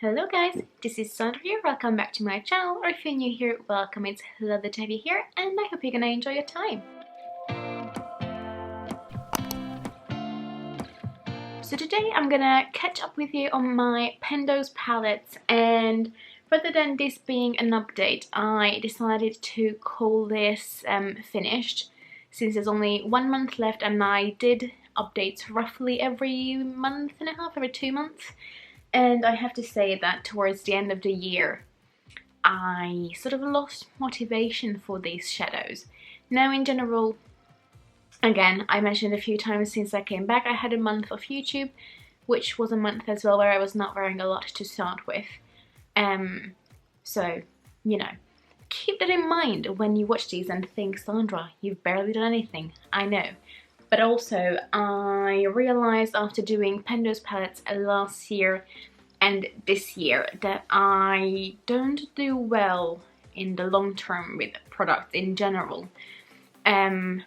Hello guys, this is Szandra here, welcome back to my channel, or if you're new here, welcome, it's lovely to have you here, and I hope you're gonna enjoy your time. So today I'm gonna catch up with you on my Pendos palettes, and rather than this being an update, I decided to call this finished, since there's only 1 month left and I did updates roughly every month and a half, every 2 months. And I have to say that towards the end of the year, I sort of lost motivation for these shadows. Now in general, again, I mentioned a few times since I came back, I had a month of YouTube, which was a month as well where I was not wearing a lot to start with. So, you know, keep that in mind when you watch these and think, Szandra, you've barely done anything. I know. But also, I realised after doing Pendos palettes last year and this year that I don't do well in the long term with products in general. I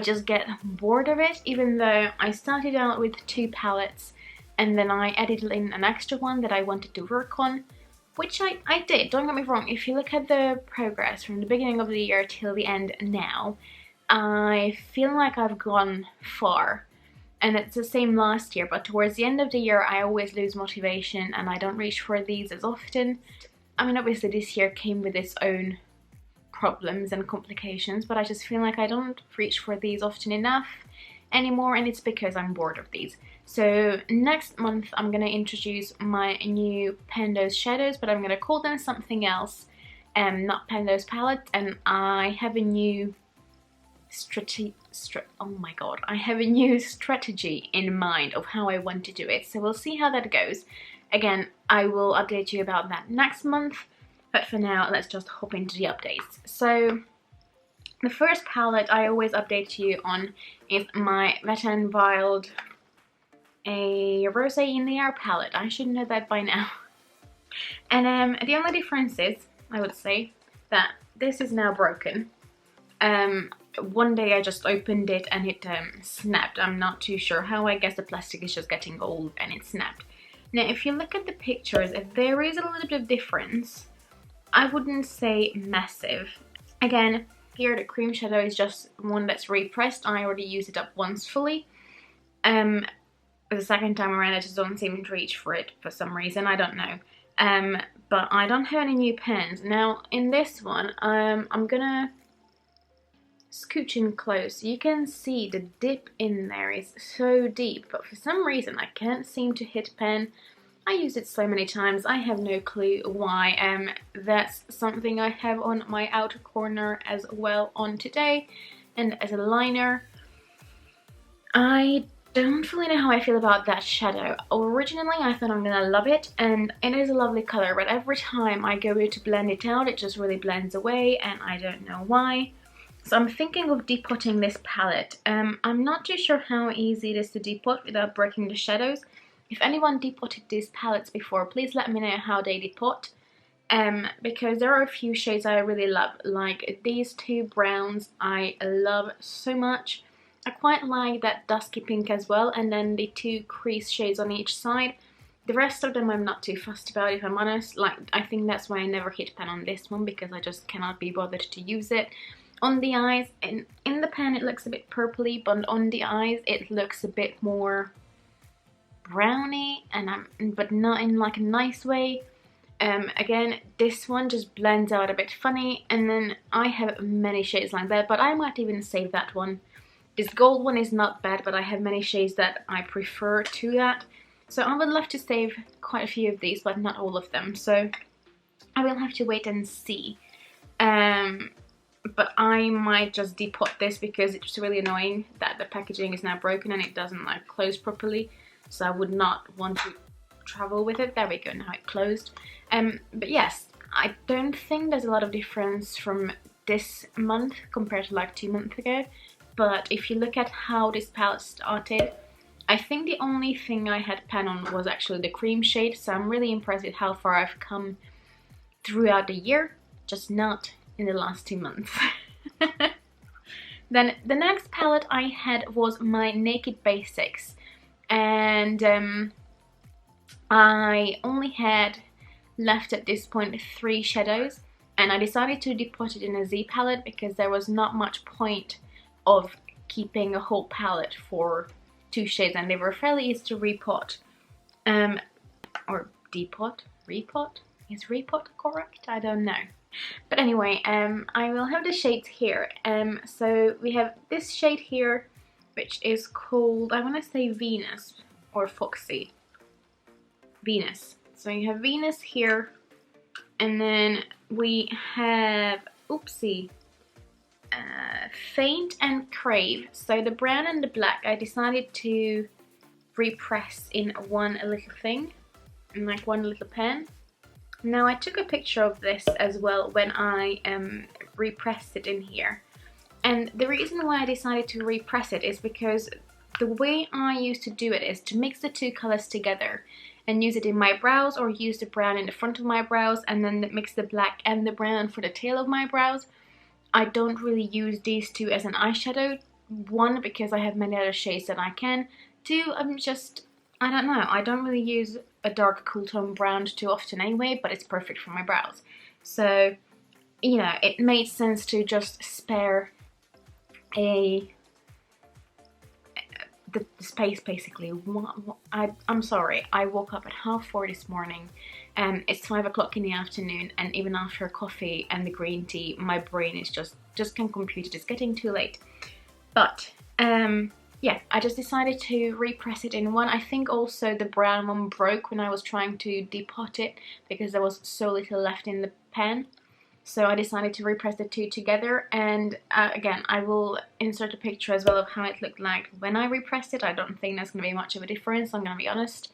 just get bored of it, even though I started out with 2 palettes and then I added in an extra one that I wanted to work on, which I did, don't get me wrong. If you look at the progress from the beginning of the year till the end now, I feel like I've gone far, and it's the same last year, but towards the end of the year I always lose motivation and I don't reach for these as often. I mean, obviously this year came with its own problems and complications, but I just feel like I don't reach for these often enough anymore, and it's because I'm bored of these. So next month I'm gonna introduce my new Pendos shadows, but I'm gonna call them something else, not Pendos palettes, and I have a new I have a new strategy in mind of how I want to do it, so we'll see how that goes. Again, I will update you about that next month, but for now let's just hop into the updates. So the first palette I always update you on is my Wet n Wild a Rosé in the Air palette. I should know that by now. And the only difference is, I would say, that this is now broken. One day I just opened it and it snapped. I'm not too sure how. I guess the plastic is just getting old and it snapped. Now if you look at the pictures, if there is a little bit of difference, I wouldn't say massive. Again, here the cream shadow is just one that's repressed. I already used it up once fully. The second time around I just don't seem to reach for it for some reason, I don't know. But I don't have any new pens. Now in this one, I'm gonna scooch in close. You can see the dip in there is so deep, but for some reason I can't seem to hit pen. I used it so many times, I have no clue why. That's something I have on my outer corner as well on today, and as a liner. I don't really know how I feel about that shadow. Originally I thought I'm gonna love it, and it is a lovely color, but every time I go to blend it out it just really blends away, and I don't know why. So I'm thinking of depotting this palette. I'm not too sure how easy it is to depot without breaking the shadows. If anyone depotted these palettes before, please let me know how they depot. Because there are a few shades I really love, like these 2 browns I love so much. I quite like that dusky pink as well, and then the 2 crease shades on each side. The rest of them I'm not too fussed about, if I'm honest. Like, I think that's why I never hit pen on this one, because I just cannot be bothered to use it. On the eyes, in the pen it looks a bit purpley, but on the eyes it looks a bit more browny, but not in like a nice way. Again, this one just blends out a bit funny, and then I have many shades like that, but I might even save that one. This gold one is not bad, but I have many shades that I prefer to that. So I would love to save quite a few of these, but not all of them, so I will have to wait and see. But I might just depot this because it's really annoying that the packaging is now broken and it doesn't like close properly. So I would not want to travel with it. There we go, now it closed. But yes, I don't think there's a lot of difference from this month compared to like 2 months ago. But if you look at how this palette started, I think the only thing I had pen on was actually the cream shade. So I'm really impressed with how far I've come throughout the year, just not in the last 2 months. Then the next palette I had was my Naked Basics, and I only had left at this point 3 shadows, and I decided to depot it in a Z palette because there was not much point of keeping a whole palette for 2 shades, and they were fairly easy to repot. Or depot? Repot? Is repot correct? I don't know. But anyway, I will have the shades here. So we have this shade here, which is called, I want to say Venus or Foxy. Venus. So you have Venus here, and then we have, oopsie, Faint and Crave. So the brown and the black I decided to repress in one little thing, in like one little pen. Now I took a picture of this as well when I repressed it in here, and the reason why I decided to repress it is because the way I used to do it is to mix the 2 colors together and use it in my brows, or use the brown in the front of my brows and then mix the black and the brown for the tail of my brows. I don't really use these 2 as an eyeshadow. 1, because I have many other shades that I can. 2, I don't know, I don't really use a dark cool tone brown too often anyway, but it's perfect for my brows. So, you know, it made sense to just spare the space basically. I'm sorry, I woke up at 4:30 this morning, and it's 5 o'clock in the afternoon, and even after coffee and the green tea, my brain is just can't compute it. It's getting too late. But yeah, I just decided to repress it in one. I think also the brown one broke when I was trying to depot it because there was so little left in the pen. So I decided to repress the 2 together, and again, I will insert a picture as well of how it looked like when I repressed it. I don't think there's going to be much of a difference, I'm going to be honest.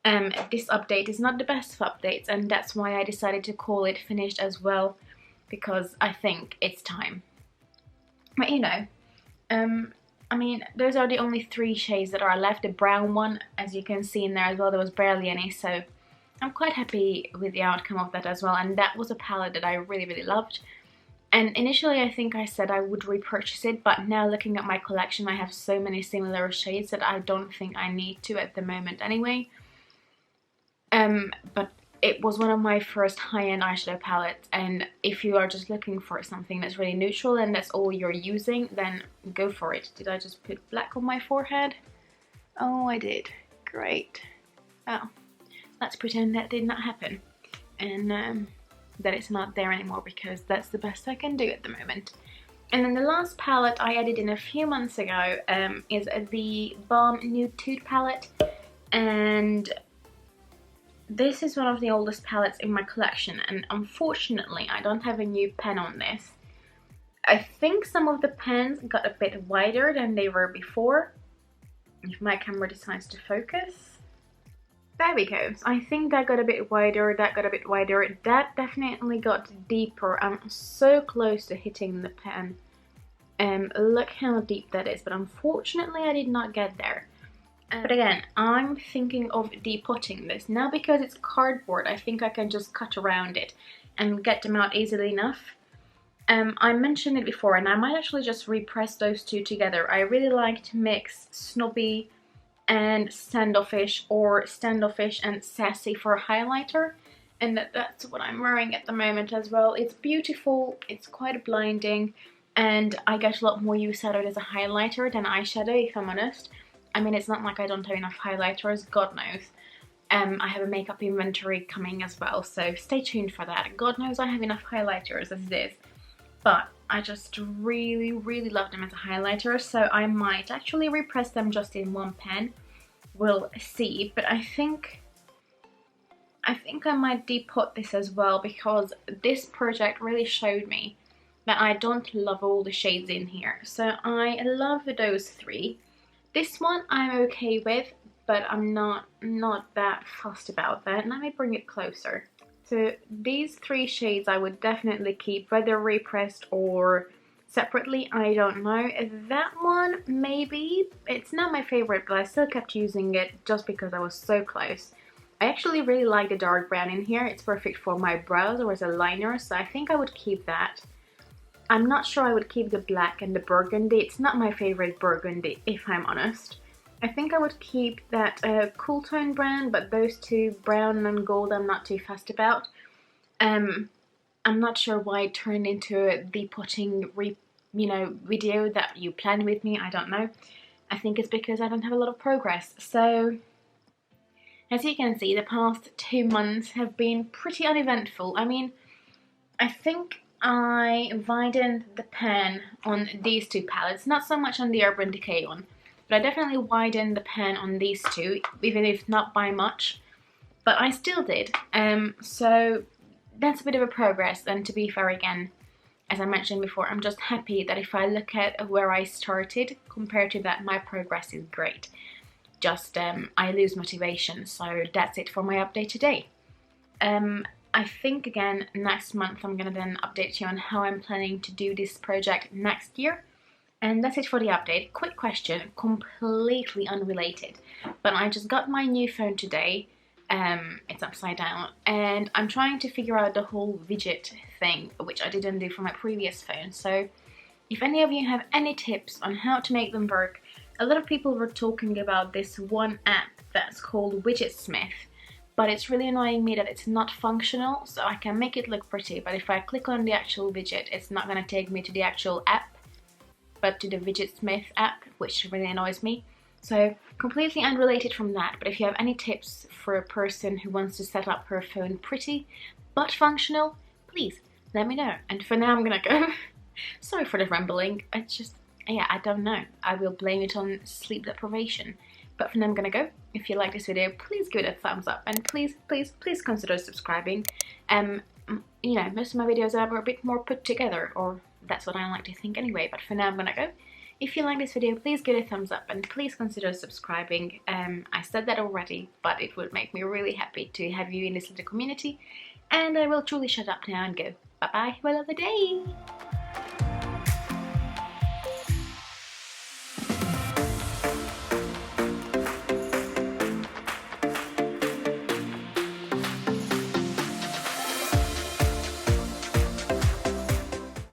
This update is not the best of updates, and that's why I decided to call it finished as well, because I think it's time. But you know, I mean, those are the only 3 shades that are left. The brown one, as you can see in there as well, there was barely any, so I'm quite happy with the outcome of that as well, and that was a palette that I really loved. And initially I think I said I would repurchase it, but now looking at my collection, I have so many similar shades that I don't think I need to at the moment anyway. But it was one of my first high-end eyeshadow palettes, and if you are just looking for something that's really neutral and that's all you're using, then go for it. Did I just put black on my forehead? Oh, I did. Great. Oh. Let's pretend that did not happen, and that it's not there anymore, because that's the best I can do at the moment. And then the last palette I added in a few months ago is the Balm Nude'Tude palette, and this is one of the oldest palettes in my collection, and unfortunately I don't have a new pen on this. I think some of the pens got a bit wider than they were before, if my camera decides to focus. There we go. I think that got a bit wider, that got a bit wider, that definitely got deeper. I'm so close to hitting the pen. Look how deep that is, but unfortunately I did not get there. But again, I'm thinking of depotting this. Now because it's cardboard, I think I can just cut around it and get them out easily enough. I mentioned it before, and I might actually just repress those 2 together. I really like to mix Snobby and Standoffish, or Standoffish and Sassy for a highlighter, and that's what I'm wearing at the moment as well. It's beautiful, it's quite blinding, and I get a lot more use out of it as a highlighter than eyeshadow, if I'm honest. I mean, it's not like I don't have enough highlighters, God knows. I have a makeup inventory coming as well, so stay tuned for that. God knows I have enough highlighters as it is, but I just really love them as a highlighter, so I might actually repress them just in one pen. We'll see, but I think I might depot this as well, because this project really showed me that I don't love all the shades in here. So I love those 3. This one I'm okay with, but I'm not that fussed about that. Let me bring it closer. So these 3 shades I would definitely keep, whether repressed or separately, I don't know. That one, maybe. It's not my favorite, but I still kept using it just because I was so close. I actually really like the dark brown in here. It's perfect for my brows or as a liner, so I think I would keep that. I'm not sure I would keep the black and the burgundy. It's not my favorite burgundy, if I'm honest. I think I would keep that cool tone brown, but those two, brown and gold, I'm not too fussed about. I'm not sure why it turned into the potting video that you planned with me. I don't know. I think it's because I don't have a lot of progress. So as you can see, the past 2 months have been pretty uneventful. I mean, I think I widened the pan on these two palettes, not so much on the Urban Decay one, but I definitely widened the pan on these two, even if not by much, but I still did. So that's a bit of a progress, and to be fair, again, as I mentioned before, I'm just happy that if I look at where I started compared to that, my progress is great. Just I lose motivation, so that's it for my update today. I think again next month I'm gonna then update you on how I'm planning to do this project next year. And that's it for the update. Quick question, completely unrelated, but I just got my new phone today. It's upside down, and I'm trying to figure out the whole widget thing, which I didn't do for my previous phone. So if any of you have any tips on how to make them work, a lot of people were talking about this one app that's called Widgetsmith, but it's really annoying me that it's not functional. So I can make it look pretty, but if I click on the actual widget, it's not going to take me to the actual app, but to the Widgetsmith app, which really annoys me. So completely unrelated from that, but if you have any tips for a person who wants to set up her phone pretty but functional, please let me know. And for now I'm gonna go. Sorry for the rambling, it's just, yeah, I don't know. I will blame it on sleep deprivation. But for now I'm gonna go. If you like this video, please give it a thumbs up, and please, please, please consider subscribing. You know, most of my videos are a bit more put together, or that's what I like to think anyway, but for now I'm gonna go. If you like this video, please give it a thumbs up, and please consider subscribing. I said that already, but it would make me really happy to have you in this little community. And I will truly shut up now and go. Bye bye, have a lovely day!